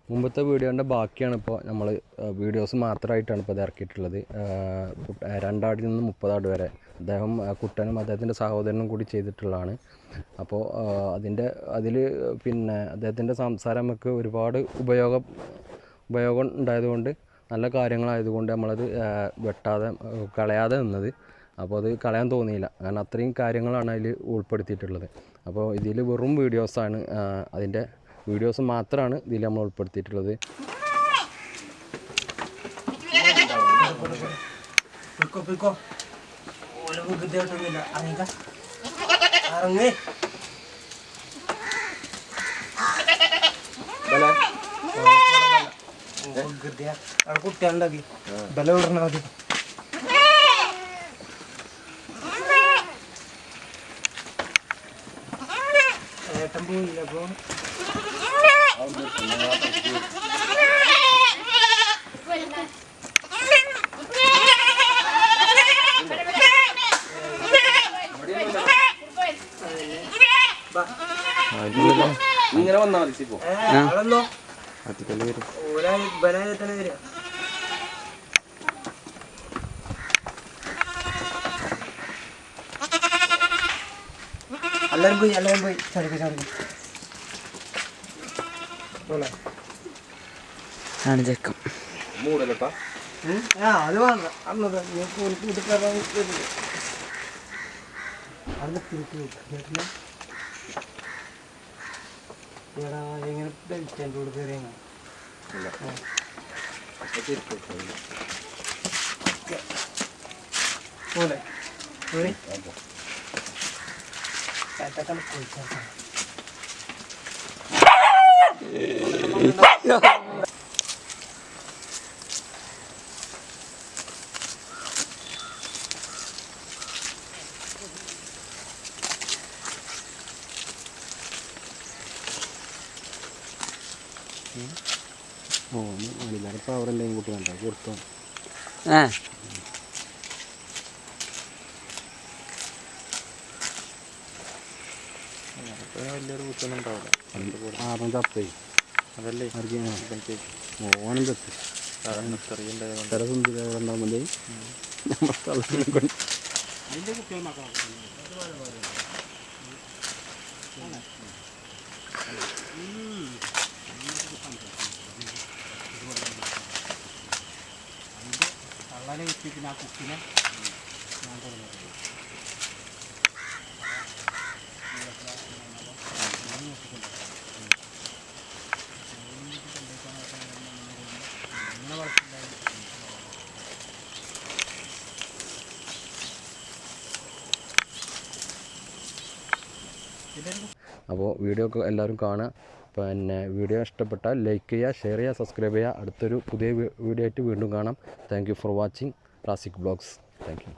മുമ്പത്തെ വീഡിയോൻ്റെ ബാക്കിയാണ് ഇപ്പോൾ നമ്മൾ വീഡിയോസ് മാത്രമായിട്ടാണ് ഇപ്പോൾ ഇത് ഇറക്കിയിട്ടുള്ളത്. 2 ആടിൽ നിന്ന് 30 ആട് വരെ അദ്ദേഹം കുട്ടനും അദ്ദേഹത്തിൻ്റെ സഹോദരനും കൂടി ചെയ്തിട്ടുള്ളതാണ്. അപ്പോൾ അതിൽ പിന്നെ അദ്ദേഹത്തിൻ്റെ സംസാരം നമുക്ക് ഒരുപാട് ഉപയോഗം ഉണ്ടായതുകൊണ്ട് നല്ല കാര്യങ്ങളായതുകൊണ്ട് നമ്മളത് കളയാതെ നിന്നത്. അപ്പോൾ അത് കളയാൻ തോന്നിയില്ല, കാരണം അത്രയും കാര്യങ്ങളാണ് അതിൽ ഉൾപ്പെടുത്തിയിട്ടുള്ളത്. അപ്പോൾ ഇതിൽ വെറും വീഡിയോസാണ്, അതിൻ്റെ വീഡിയോസ് മാത്രമാണ് ഇതിൽ നമ്മൾ ഉൾപ്പെടുത്തിയിട്ടുള്ളത്. കുട്ടികളുണ്ടാക്കി ബല വിടണ മതി. ഏട്ടൻ പോയില്ല അപ്പൊ ഇങ്ങനെ വന്നാൽ മതി. തന്നെ വരിക. എല്ലാരും പോയി ചാടിക്കും ചെക്കം മൂടലട്ടാ. അത് വേണ്ട അന്നത് കൂട്ടിക്കയറാൻ വരില്ല. അവിടെ തിരിച്ചു എടാ എങ്ങനെ ബെൽറ്റ് കൂടെ കയറിയ പോലെ ഇപ്പോൾ അവിടെ എന്തെങ്കിലും കൂട്ടി കണ്ടോ കൊടുത്തോ? വലിയൊരു കുത്തൊന്നും ഉണ്ടാവില്ല. ആറും തപ്പേ അതല്ലേ ഓണം തപ്പി ഇത്ര സുന്ദര ഉണ്ടാകുമ്പോൾ നമ്മൾ സ്ഥലത്തിനെ കൊണ്ട് തള്ളാനെ വെച്ചിട്ട് ആ കുക്കിനെ ഞാൻ തുടങ്ങി. അപ്പോൾ വീഡിയോ ഒക്കെ എല്ലാവരും കാണുക. പിന്നെ വീഡിയോ ഇഷ്ടപ്പെട്ടാൽ ലൈക്ക് ചെയ്യുക, ഷെയർ ചെയ്യുക, സബ്സ്ക്രൈബ് ചെയ്യുക. അടുത്തൊരു പുതിയ വീഡിയോ ആയിട്ട് വീണ്ടും കാണാം. Thank you for watching Rasik blogs. Thank U.